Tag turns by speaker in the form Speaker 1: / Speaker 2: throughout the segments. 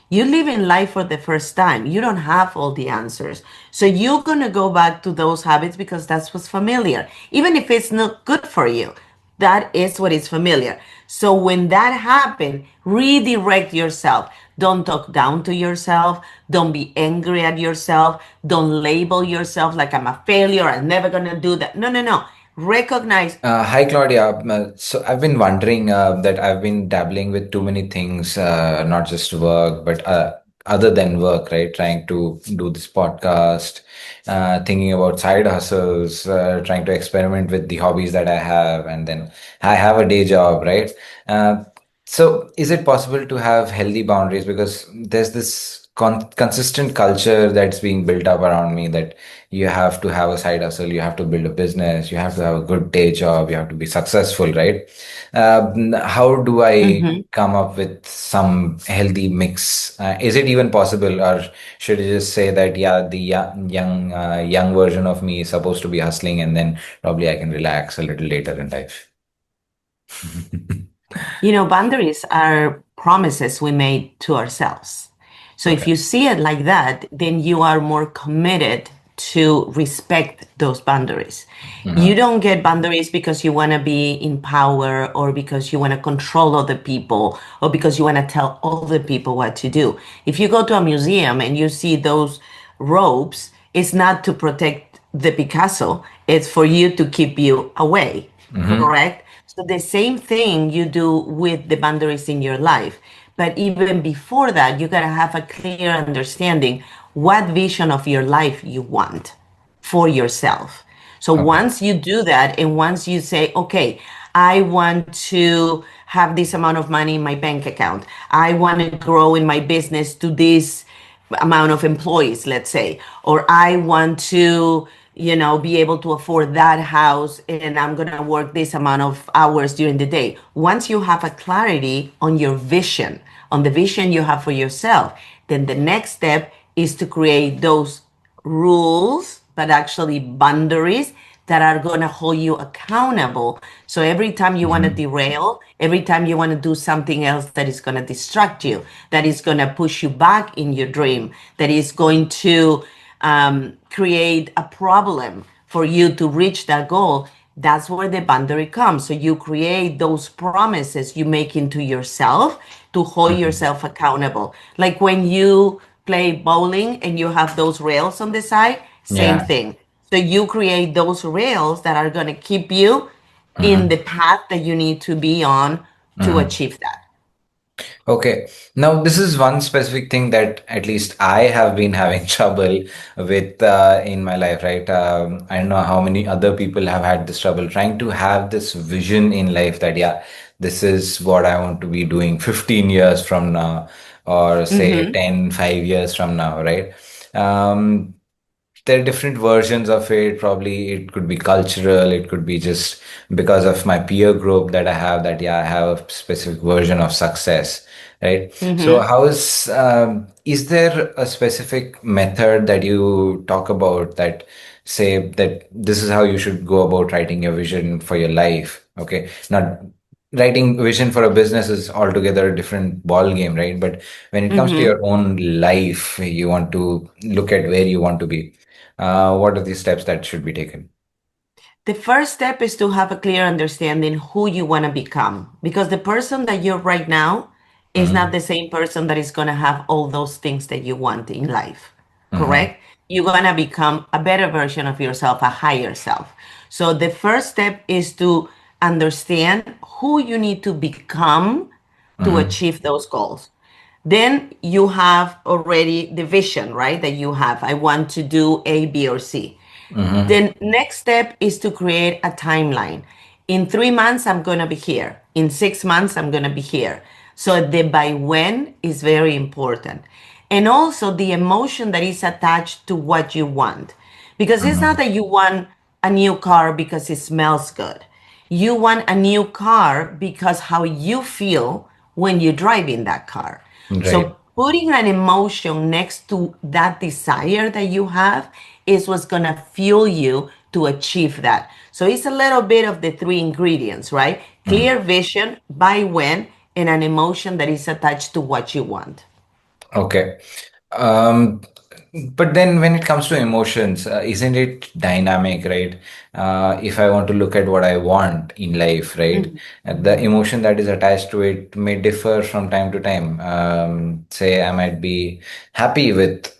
Speaker 1: You live in life for the first time. You don't have all the answers. So you're going to go back to those habits because that's what's familiar. Even if it's not good for you, that is what is familiar. So when that happens, redirect yourself. Don't talk down to yourself. Don't be angry at yourself. Don't label yourself like I'm a failure. I'm never going to do that. No, no, no. Recognize.
Speaker 2: Hi, Claudia. So I've been wondering that I've been dabbling with too many things, not just work, but other than work, right? Trying to do this podcast, thinking about side hustles, trying to experiment with the hobbies that I have, and then I have a day job, right? Uh, so is it possible to have healthy boundaries? Because there's this consistent culture that's being built up around me that you have to have a side hustle, you have to build a business, you have to have a good day job, you have to be successful, right? How do I
Speaker 1: Mhm.
Speaker 2: come up with some healthy mix? Is it even possible, or should I just say that yeah, the young version of me is supposed to be hustling, and then probably I can relax a little later in life?
Speaker 1: Boundaries are promises we made to ourselves. So if
Speaker 2: Okay.
Speaker 1: you see it like that, then you are more committed to respect those boundaries. You
Speaker 2: Hmm.
Speaker 1: don't get boundaries because you want to be in power or because you want to control other people or because you want to tell other people what to do. If you go to a museum and you see those ropes, it's not to protect the Picasso, it's for you to keep you away,
Speaker 2: Hmm.
Speaker 1: correct? So the same thing you do with the boundaries in your life. But even before that, you got to have a clear understanding what vision of your life you want for yourself. So
Speaker 2: Okay.
Speaker 1: once you do that, and once you say, okay, I want to have this amount of money in my bank account, I want to grow in my business to this amount of employees, let's say, or I want to, be able to afford that house and I'm going to work this amount of hours during the day. Once you have a clarity on your vision, on the vision you have for yourself, then the next step is to create those rules, but actually boundaries that are going to hold you accountable. So every time you want to
Speaker 2: Hmm.
Speaker 1: derail, every time you want to do something else that is going to distract you, that is going to push you back in your dream, that is going to create a problem for you to reach that goal, that's where the boundary comes. So you create those promises you make into yourself to hold
Speaker 2: Hmm.
Speaker 1: yourself accountable. Like when you play bowling and you have those rails on the side, same
Speaker 2: Yeah.
Speaker 1: thing. So you create those rails that are going to keep you in
Speaker 2: Hmm.
Speaker 1: the path that you need to be on to
Speaker 2: Hmm.
Speaker 1: achieve that.
Speaker 2: Okay. Now, this is one specific thing that at least I have been having trouble with in my life, right? I don't know how many other people have had this trouble trying to have this vision in life that, yeah, this is what I want to be doing 15 years from now, or say
Speaker 1: Mm-hmm.
Speaker 2: 5 years from now, right? Um, there are different versions of it. Probably it could be cultural, it could be just because of my peer group that I have, that yeah, I have a specific version of success, right? So
Speaker 1: Mm-hmm.
Speaker 2: how is there a specific method that you talk about that say that this is how you should go about writing your vision for your life? Okay, not writing vision for a business is altogether a different ball game, right? But when it comes to
Speaker 1: Mm-hmm.
Speaker 2: your own life, you want to look at where you want to be. What are the steps that should be taken?
Speaker 1: The first step is to have a clear understanding who you want to become because the person that you're right now is not
Speaker 2: Hmm.
Speaker 1: the same person that is going to have all those things that you want in life.
Speaker 2: Hmm.
Speaker 1: Correct? You're going to become a better version of yourself, a higher self. So the first step is to understand who you need to become to
Speaker 2: Hmm.
Speaker 1: achieve those goals. Then you have already the vision, right? That you have. I want to do A, B, or C.
Speaker 2: Hmm.
Speaker 1: The next step is to create a timeline. In 3 months, I'm going to be here. In 6 months, I'm going to be here. So the by when is very important. And also the emotion that is attached to what you want. Because it's not
Speaker 2: Hmm.
Speaker 1: that you want a new car because it smells good. You want a new car because how you feel when you drive in that car.
Speaker 2: Right.
Speaker 1: So putting an emotion next to that desire that you have is what's going to fuel you to achieve that. So it's a little bit of the three ingredients, right?
Speaker 2: Hmm.
Speaker 1: Clear vision, by when, and an emotion that is attached to what you want.
Speaker 2: Okay. Um, but then when it comes to emotions, isn't it dynamic, right? If I want to look at what I want in life, right?
Speaker 1: Mhm.
Speaker 2: The emotion that is attached to it may differ from time to time. Say I might be happy with,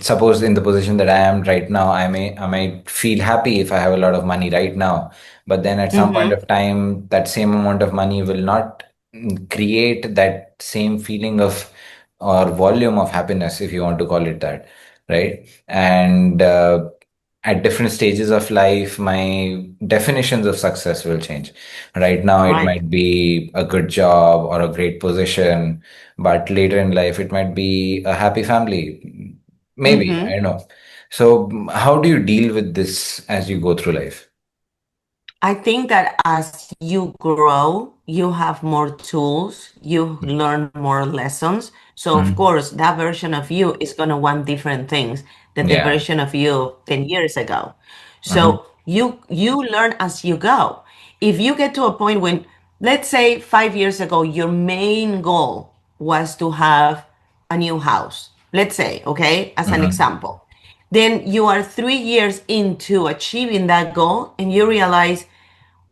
Speaker 2: suppose in the position that I am right now, I might feel happy if I have a lot of money right now. But then at some point
Speaker 1: Mhm.
Speaker 2: of time, that same amount of money will not create that same feeling of or volume of happiness, if you want to call it that, right? And at different stages of life, my definitions of success will change. Right now, it
Speaker 1: Right.
Speaker 2: might be a good job or a great position, but later in life, it might be a happy family. Maybe, I
Speaker 1: Mhm.
Speaker 2: don't know. So, how do you deal with this as you go through life?
Speaker 1: I think that as you grow, you have more tools, you learn more lessons. So, of
Speaker 2: Mhm.
Speaker 1: course, that version of you is going to want different things than the
Speaker 2: Yeah.
Speaker 1: version of you 10 years ago.
Speaker 2: Hmm.
Speaker 1: So, you learn as you go. If you get to a point when, let's say 5 years ago, your main goal was to have a new house, let's say, okay, as an
Speaker 2: Hmm.
Speaker 1: example, then you are 3 years into achieving that goal and you realize,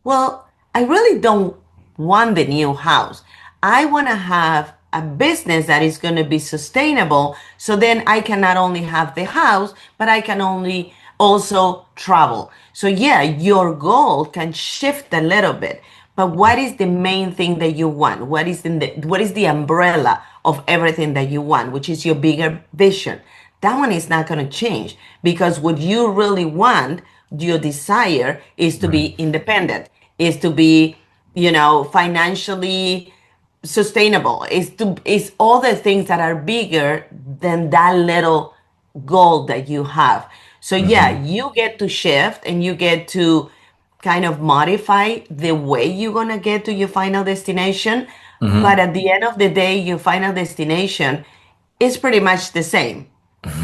Speaker 1: well, I really don't want the new house. I want to have a business that is going to be sustainable. So then I can not only have the house, but I can only also travel. So yeah, your goal can shift a little bit. But what is the main thing that you want? What is the umbrella of everything that you want, which is your bigger vision? That one is not going to change because what you really want, your desire is to be independent, is to be, financially sustainable, is all the things that are bigger than that little goal that you have. So yeah,
Speaker 2: Hmm.
Speaker 1: you get to shift and you get to kind of modify the way you're going to get to your final destination. But
Speaker 2: Hmm.
Speaker 1: at the end of the day, your final destination is pretty much the same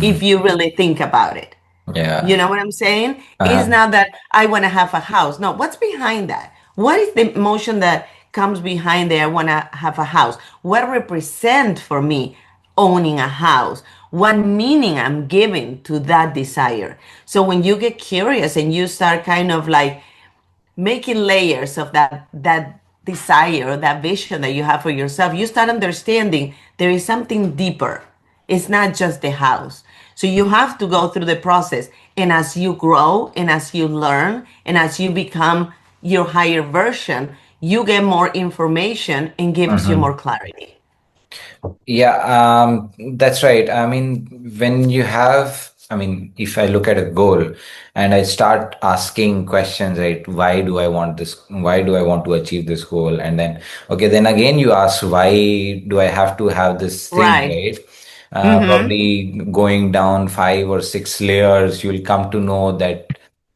Speaker 1: if you really think about it. You
Speaker 2: Yeah.
Speaker 1: know what I'm saying? It's
Speaker 2: Uh-huh.
Speaker 1: not that I want to have a house. No, what's behind that? What is the emotion that comes behind there? I want to have a house. What represent for me owning a house? What meaning I'm giving to that desire? So when you get curious and you start kind of like making layers of that desire, that vision that you have for yourself, you start understanding there is something deeper. It's not just the house. So you have to go through the process, and as you grow and as you learn and as you become your higher version, you get more information and gives you more
Speaker 2: Hmm.
Speaker 1: clarity.
Speaker 2: Yeah, that's right. I mean, when you have, I mean, if I look at a goal and I start asking questions, right? Why do I want this? Why do I want to achieve this goal? And then, okay, then again, you ask, why do I have to have this thing,
Speaker 1: Right.
Speaker 2: right?
Speaker 1: Mm-hmm.
Speaker 2: Probably going down 5 or 6 layers, you'll come to know that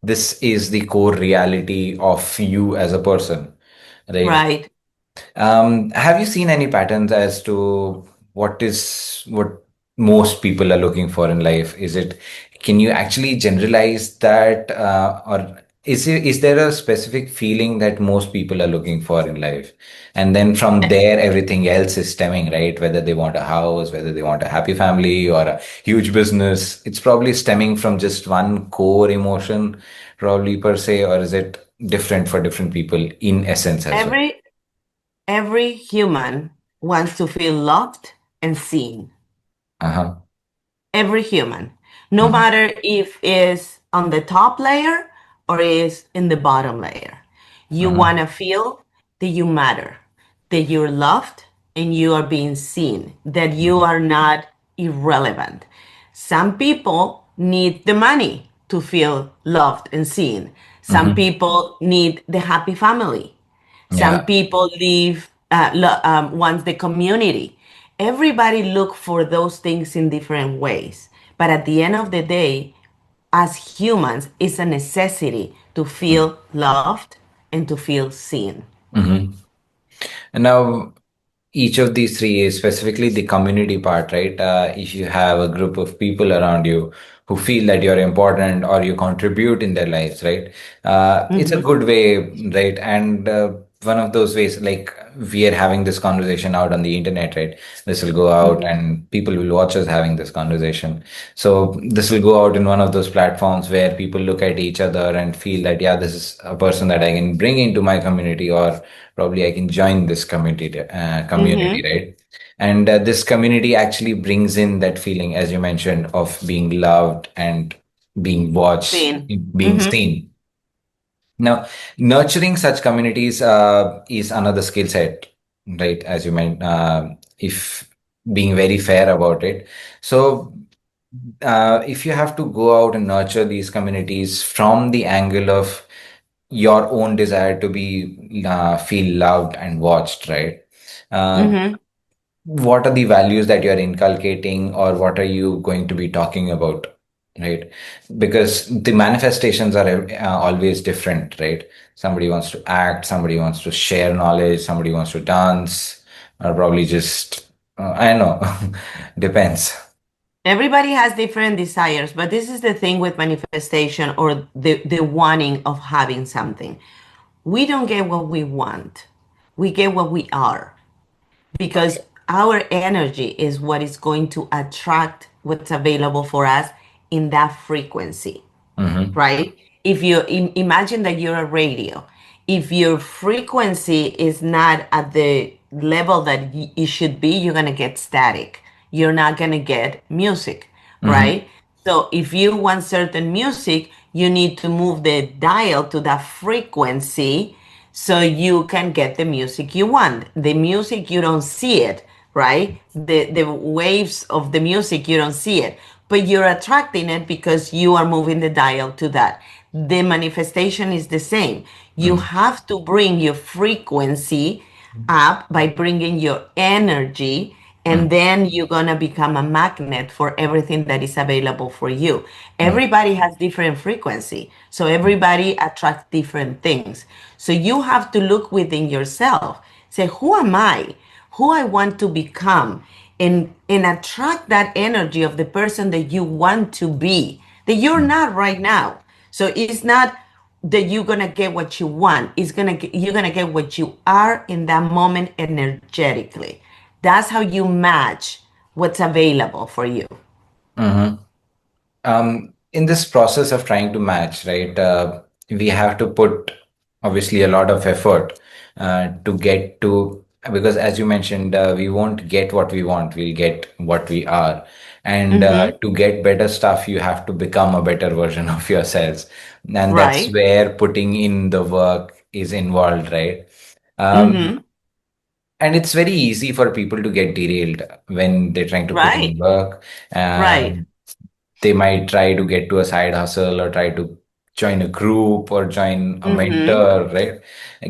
Speaker 2: this is the core reality of you as a person, right?
Speaker 1: Right.
Speaker 2: Have you seen any patterns as to what most people are looking for in life? Can you actually generalize that, or is there a specific feeling that most people are looking for in life? And then from there, everything else is stemming, right? Whether they want a house, whether they want a happy family or a huge business, it's probably stemming from just one core emotion, probably per se, or is it different for different people in essence as well?
Speaker 1: Every human wants to feel loved and seen.
Speaker 2: Uh-huh.
Speaker 1: Every human, no
Speaker 2: Mhm.
Speaker 1: matter if it's on the top layer or is in the bottom layer. You want
Speaker 2: Mhm.
Speaker 1: to feel that you matter, that you're loved and you are being seen, that you
Speaker 2: Mhm.
Speaker 1: are not irrelevant. Some people need the money to feel loved and seen. Some
Speaker 2: Mhm.
Speaker 1: people need the happy family. Some
Speaker 2: Yeah.
Speaker 1: people leave wants the community. Everybody look for those things in different ways. But at the end of the day, as humans, it's a necessity to feel loved and to feel seen.
Speaker 2: Mhm. And now each of these three is specifically the community part, right? If you have a group of people around you who feel that you're important or you contribute in their lives, right? It's a
Speaker 1: Mhm.
Speaker 2: good way, right? And one of those ways, like we are having this conversation out on the internet, right? This will go out
Speaker 1: Mhm.
Speaker 2: and people will watch us having this conversation. So this will go out in one of those platforms where people look at each other and feel that, yeah, this is a person that I can bring into my community, or probably I can join this community,
Speaker 1: Mhm.
Speaker 2: right? And this community actually brings in that feeling, as you mentioned, of being loved and being watched,
Speaker 1: Thin.
Speaker 2: being
Speaker 1: Mhm.
Speaker 2: seen. Now, nurturing such communities is another skill set, right? As you meant, if being very fair about it. So, if you have to go out and nurture these communities from the angle of your own desire to be feel loved and watched, right? Uh,
Speaker 1: Mhm.
Speaker 2: what are the values that you're inculcating, or what are you going to be talking about, right? Because the manifestations are always different, right? Somebody wants to act, somebody wants to share knowledge, somebody wants to dance, or probably just I don't know. Depends.
Speaker 1: Everybody has different desires, but this is the thing with manifestation or the wanting of having something. We don't get what we want. We get what we are because our energy is what is going to attract what's available for us in that frequency,
Speaker 2: Mm-hmm.
Speaker 1: right? If you imagine that you're a radio, if your frequency is not at the level that it should be, you're going to get static. You're not going to get music,
Speaker 2: Mm-hmm.
Speaker 1: right? So if you want certain music, you need to move the dial to that frequency so you can get the music you want. The music, you don't see it, right? The waves of the music, you don't see it, but you're attracting it because you are moving the dial to that. The manifestation is the same. You have to bring your frequency up by bringing your energy,
Speaker 2: Mm-hmm.
Speaker 1: and then you're going to become a magnet for everything that is available for you. Everybody has different frequency, so everybody attracts different things. So you have to look within yourself, say, who am I, who I want to become, and attract that energy of the person that you want to be, that you're not right now. So it's not that you're gonna get what you want. You're gonna get what you are in that moment energetically. That's how you match what's available for you.
Speaker 2: Mm-hmm. In this process of trying to match, right, we have to put obviously a lot of effort to get to, because as you mentioned, we won't get what we want, we'll get what we are. And
Speaker 1: Mm-hmm.
Speaker 2: to get better stuff, you have to become a better version of yourselves. And that's
Speaker 1: Right.
Speaker 2: where putting in the work is involved, right? Um,
Speaker 1: Mm-hmm.
Speaker 2: and it's very easy for people to get derailed when they're trying to put in
Speaker 1: Right.
Speaker 2: work.
Speaker 1: Right.
Speaker 2: They might try to get to a side hustle or try to join a group or join a
Speaker 1: Mm-hmm.
Speaker 2: mentor, right?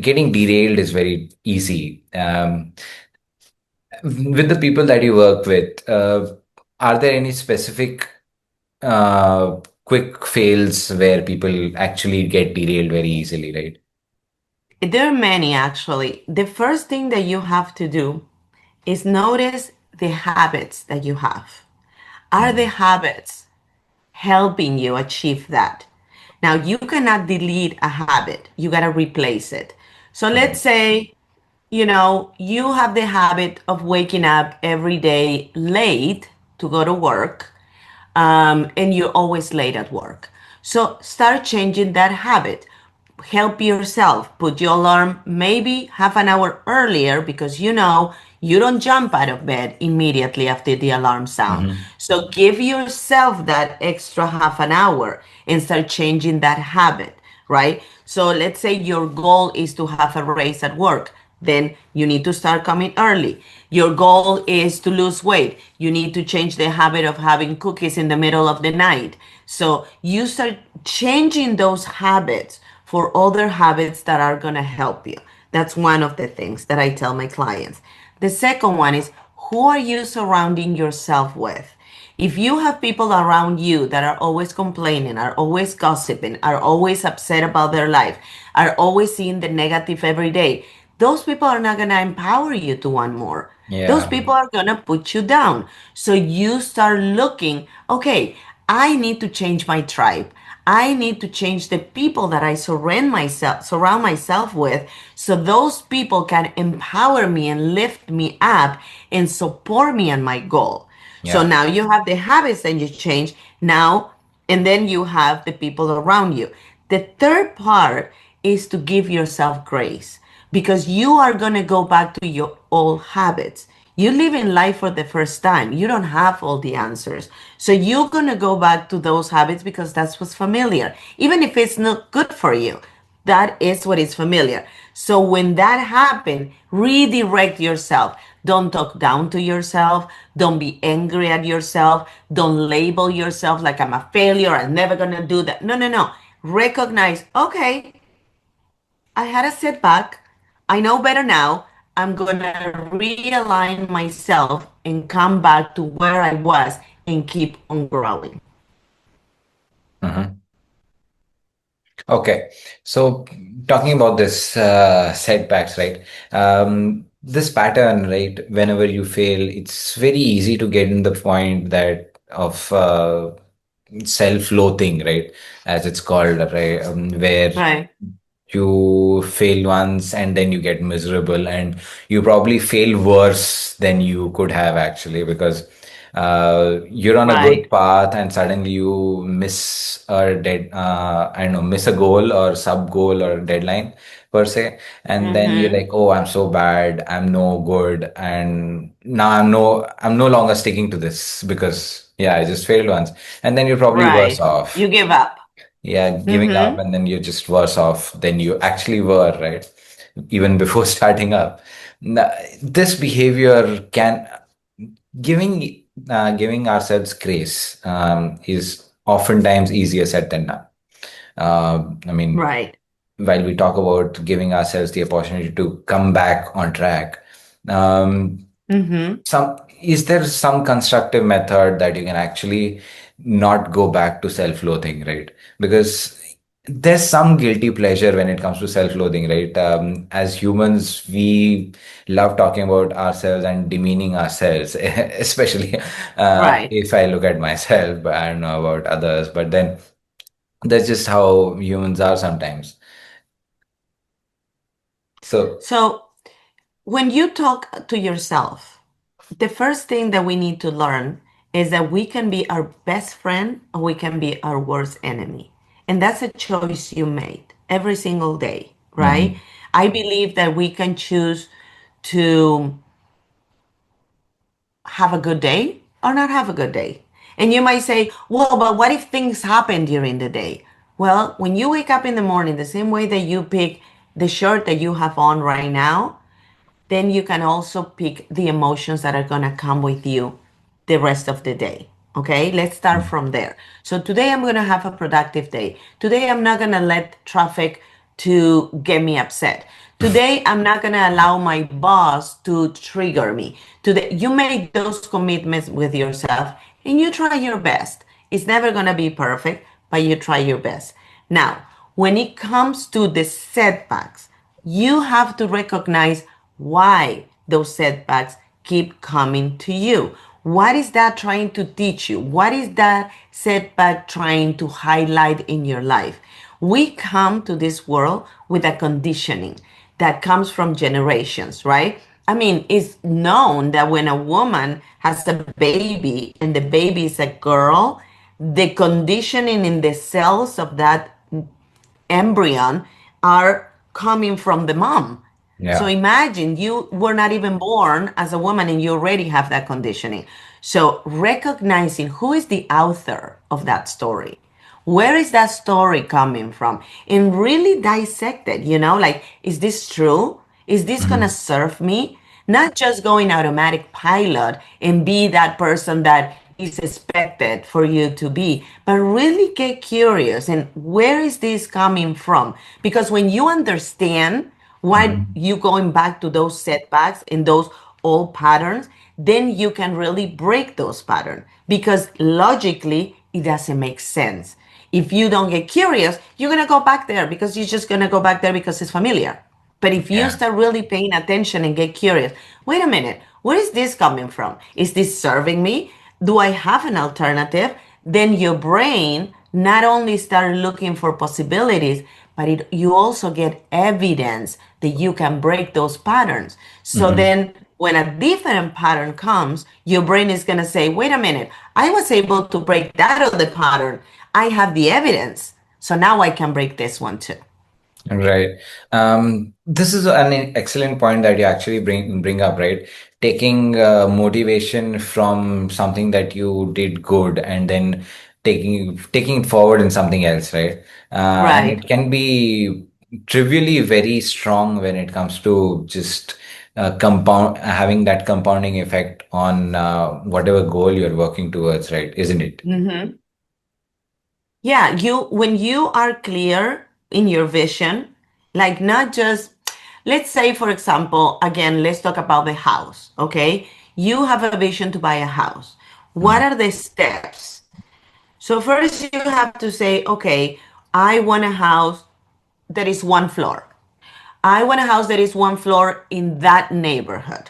Speaker 2: Getting derailed is very easy. With the people that you work with, are there any specific quick fails where people actually get derailed very easily, right?
Speaker 1: There are many actually. The first thing that you have to do is notice the habits that you have. Are the
Speaker 2: Mm,
Speaker 1: habits helping you achieve that? Now, you cannot delete a habit, you got to replace it. So let's
Speaker 2: mm,
Speaker 1: say, you have the habit of waking up every day late to go to work, and you're always late at work. So start changing that habit. Help yourself. Put your alarm maybe half an hour earlier because you don't jump out of bed immediately after the alarm sound.
Speaker 2: mhm,
Speaker 1: So give yourself that extra half an hour and start changing that habit, right? So let's say your goal is to have a raise at work. Then you need to start coming early. Your goal is to lose weight. You need to change the habit of having cookies in the middle of the night. So you start changing those habits for other habits that are going to help you. That's one of the things that I tell my clients. The second one is, who are you surrounding yourself with? If you have people around you that are always complaining, are always gossiping, are always upset about their life, are always seeing the negative every day, those people are not going to empower you to want more. Those
Speaker 2: yeah.
Speaker 1: people are going to put you down. So you start looking, okay, I need to change my tribe. I need to change the people that I surround myself with, so those people can empower me and lift me up and support me on my goal. So
Speaker 2: Yeah.
Speaker 1: now you have the habits that you change now, and then you have the people around you. The third part is to give yourself grace, because you are going to go back to your old habits. You live in life for the first time. You don't have all the answers. So you're going to go back to those habits because that's what's familiar. Even if it's not good for you, that is what is familiar. So when that happens, redirect yourself. Don't talk down to yourself. Don't be angry at yourself. Don't label yourself like I'm a failure. I'm never going to do that. No, no, no. Recognize, okay, I had a setback. I know better now. I'm going to realign myself and come back to where I was and keep on growing.
Speaker 2: Mhm. Okay, so talking about this setbacks, right? This pattern, right? Whenever you fail, it's very easy to get in the point that of self-loathing, right? As it's called, right? Where
Speaker 1: Right.
Speaker 2: you fail once and then you get miserable, and you probably fail worse than you could have actually, because you're on a good
Speaker 1: Right.
Speaker 2: path and suddenly you miss a I don't know, miss a goal or sub goal or deadline per se, and then you're
Speaker 1: Mm-hmm.
Speaker 2: like, oh, I'm so bad, I'm no good, and now I'm no longer sticking to this because yeah, I just failed once, and then you're probably worse
Speaker 1: Right. You
Speaker 2: off.
Speaker 1: give up.
Speaker 2: Yeah, giving up,
Speaker 1: Mm-hmm.
Speaker 2: and then you're just worse off than you actually were, right? Even before starting up. This behavior can giving ourselves grace is oftentimes easier said than done. I mean,
Speaker 1: Right.
Speaker 2: while we talk about giving ourselves the opportunity to come back on track, um,
Speaker 1: Mm-hmm.
Speaker 2: some is there some constructive method that you can actually not go back to self-loathing, right? Because there's some guilty pleasure when it comes to self-loathing, right? As humans, we love talking about ourselves and demeaning ourselves, especially
Speaker 1: Right.
Speaker 2: if I look at myself, but I don't know about others, but then that's just how humans are sometimes. So,
Speaker 1: So when you talk to yourself, the first thing that we need to learn is that we can be our best friend or we can be our worst enemy. And that's a choice you made every single day, right?
Speaker 2: mhm,
Speaker 1: I believe that we can choose to have a good day or not have a good day. And you might say, well, but what if things happen during the day? Well, when you wake up in the morning, the same way that you pick the shirt that you have on right now, then you can also pick the emotions that are going to come with you the rest of the day. Okay, let's start
Speaker 2: mhm,
Speaker 1: from there. So today I'm going to have a productive day. Today I'm not going to let traffic to get me upset. Today I'm not going to allow my boss to trigger me. Today you make those commitments with yourself and you try your best. It's never going to be perfect, but you try your best. Now, when it comes to the setbacks, you have to recognize why those setbacks keep coming to you. What is that trying to teach you? What is that setback trying to highlight in your life? We come to this world with a conditioning that comes from generations, right? I mean, it's known that when a woman has a baby and the baby is a girl, the conditioning in the cells of that embryon are coming from the mom. So
Speaker 2: yeah,
Speaker 1: imagine you were not even born as a woman and you already have that conditioning. So recognizing who is the author of that story, where is that story coming from, and really dissect it, like, is this true? Is this going to
Speaker 2: mhm,
Speaker 1: serve me? Not just going automatic pilot and be that person that is expected for you to be, but really get curious and where is this coming from? Because when you understand why
Speaker 2: mhm,
Speaker 1: you going back to those setbacks and those old patterns, then you can really break those patterns because logically it doesn't make sense. If you don't get curious, you're going to go back there because you're just going to go back there because it's familiar. But if you
Speaker 2: yeah,
Speaker 1: start really paying attention and get curious, wait a minute, where is this coming from? Is this serving me? Do I have an alternative? Then your brain not only start looking for possibilities, but you also get evidence that you can break those patterns. So
Speaker 2: Hmm.
Speaker 1: then when a different pattern comes, your brain is going to say, wait a minute, I was able to break that other pattern. I have the evidence. So now I can break this one too.
Speaker 2: Right. This is an excellent point that you actually bring up, right? Taking motivation from something that you did good and then taking it forward in something else, right? And
Speaker 1: Right.
Speaker 2: it can be trivially very strong when it comes to just compound having that compounding effect on whatever goal you're working towards, right? Isn't it?
Speaker 1: Hmm. Yeah, you when you are clear in your vision, like not just, let's say for example, again, let's talk about the house, okay? You have a vision to buy a house. What
Speaker 2: Mhm.
Speaker 1: are the steps? So first you have to say, okay, I want a house that is one floor. I want a house that is one floor in that neighborhood.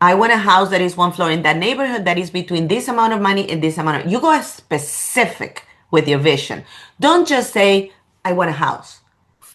Speaker 1: I want a house that is one floor in that neighborhood that is between this amount of money and this amount of. You go specific with your vision. Don't just say, I want a house.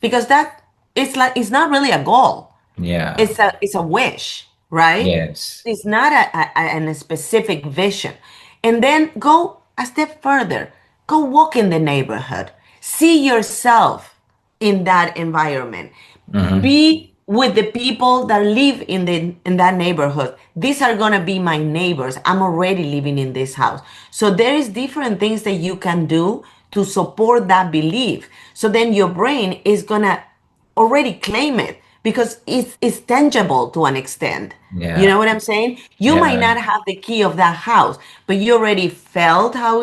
Speaker 1: Because that it's like it's not really a goal.
Speaker 2: Yeah.
Speaker 1: It's a wish, right?
Speaker 2: Yes.
Speaker 1: It's not a specific vision. And then go a step further. Go walk in the neighborhood. See yourself in that environment.
Speaker 2: Hmm.
Speaker 1: Be with the people that live in that neighborhood. These are gonna be my neighbors. I'm already living in this house. So there is different things that you can do to support that belief. So then your brain is gonna already claim it because it's tangible to an extent. You know
Speaker 2: Yeah.
Speaker 1: what I'm saying? You might
Speaker 2: Yeah.
Speaker 1: not have the key of that house, but you already felt how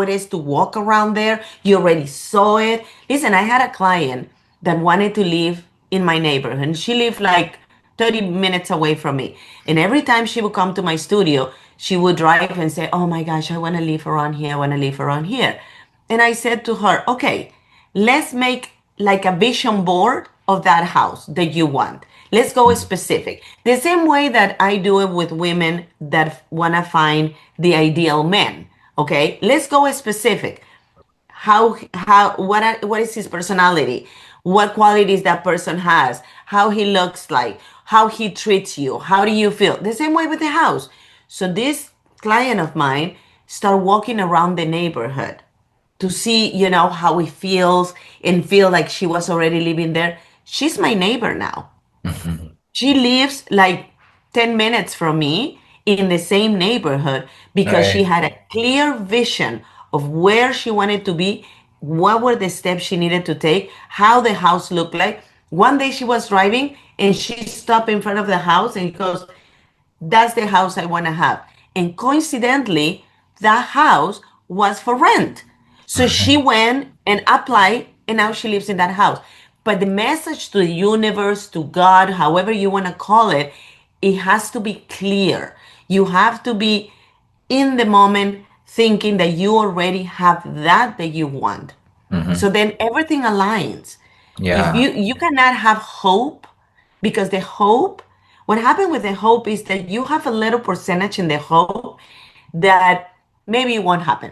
Speaker 1: it is to walk around there. You already saw it. Listen, I had a client that wanted to live in my neighborhood. And she lived like 30 minutes away from me. And every time she would come to my studio, she would drive and say, oh my gosh, I want to live around here. I want to live around here. And I said to her, okay, let's make like a vision board of that house that you want. Let's go specific. The same way that I do it with women that want to find the ideal man. Okay, let's go specific. What is his personality, what qualities that person has, how he looks like, how he treats you, how do you feel. The same way with the house. So this client of mine start walking around the neighborhood to see, how he feels and feel like she was already living there. She's my neighbor now.
Speaker 2: Mhm.
Speaker 1: She lives like 10 minutes from me in the same neighborhood because she
Speaker 2: Right.
Speaker 1: had a clear vision of where she wanted to be, what were the steps she needed to take, how the house looked like. One day she was driving and she stopped in front of the house and goes, that's the house I want to have. And coincidentally, that house was for rent. So she went and applied, and now she lives in that house. But the message to the universe, to God, however you want to call it has to be clear. You have to be in the moment thinking that you already have that you want. So
Speaker 2: Hmm.
Speaker 1: then everything aligns. If
Speaker 2: Yeah.
Speaker 1: you cannot have hope, because the hope, what happened with the hope is that you have a little percentage in the hope that maybe it won't happen,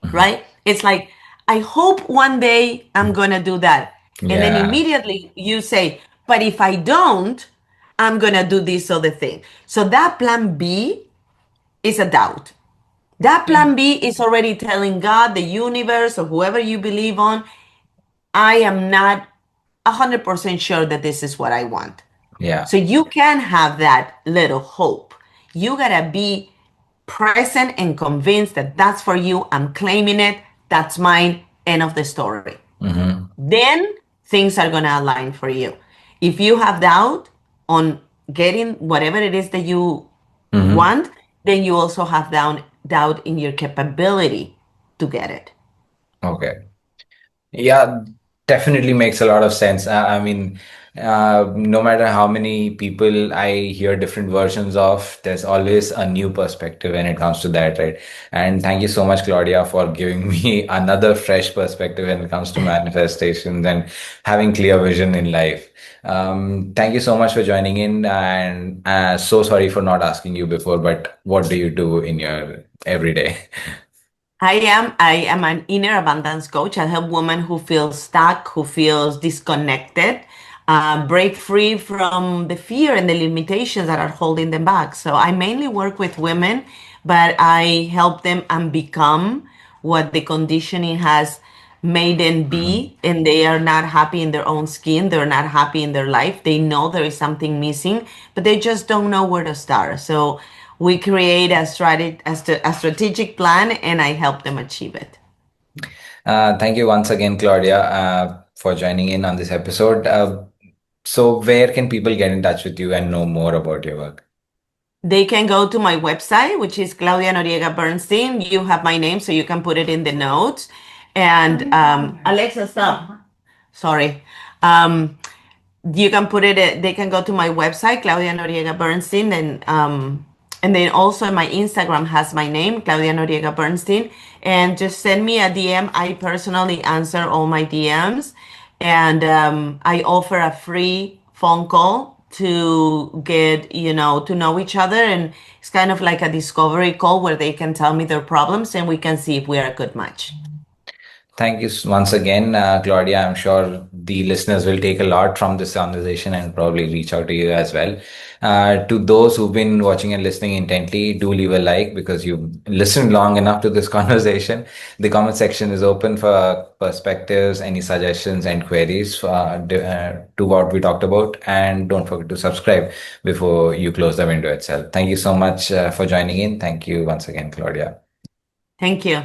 Speaker 2: Mhm.
Speaker 1: right? It's like, I hope one day I'm gonna do that. And then
Speaker 2: Yeah.
Speaker 1: immediately you say, but if I don't, I'm gonna do this other thing. So that plan B is a doubt. That
Speaker 2: Yeah.
Speaker 1: plan B is already telling God, the universe, or whoever you believe on, I am not 100% sure that this is what I want.
Speaker 2: Yeah.
Speaker 1: So you can have that little hope. You gotta be present and convinced that that's for you. I'm claiming it. That's mine. End of the story.
Speaker 2: Hmm.
Speaker 1: Then things are gonna align for you. If you have doubt on getting whatever it is that you
Speaker 2: Hmm.
Speaker 1: want, then you also have doubt in your capability to get it.
Speaker 2: Okay. Yeah, definitely makes a lot of sense. I mean, no matter how many people I hear different versions of, there's always a new perspective when it comes to that, right? And thank you so much, Claudia, for giving me another fresh perspective when it comes to manifestations and having clear vision in life. Thank you so much for joining in, and so sorry for not asking you before, but what do you do in your everyday?
Speaker 1: I am an inner abundance coach. I help women who feel stuck, who feels disconnected, break free from the fear and the limitations that are holding them back. So I mainly work with women, but I help them and become what the conditioning has made them
Speaker 2: Mhm.
Speaker 1: be, and they are not happy in their own skin. They're not happy in their life. They know there is something missing, but they just don't know where to start. So we create a strategic plan, and I help them achieve it.
Speaker 2: Thank you once again, Claudia, for joining in on this episode. So, where can people get in touch with you and know more about your work?
Speaker 1: They can go to my website, which is Claudia Noriega Bernstein. You have my name, so you can put it in the notes. And Alexa, stop. Sorry. Um, you can put it, they can go to my website, Claudia Noriega Bernstein, and then also my Instagram has my name, Claudia Noriega Bernstein, and just send me a DM. I personally answer all my DMs, and I offer a free phone call to get, to know each other, and it's kind of like a discovery call where they can tell me their problems and we can see if we're a good match.
Speaker 2: Thank you once again, Claudia. I'm sure the listeners will take a lot from this conversation and probably reach out to you as well. To those who've been watching and listening intently, do leave a like because you listened long enough to this conversation. The comment section is open for perspectives, any suggestions, and queries to what we talked about. And don't forget to subscribe before you close the window itself. Thank you so much for joining in. Thank you once again, Claudia.
Speaker 1: Thank you.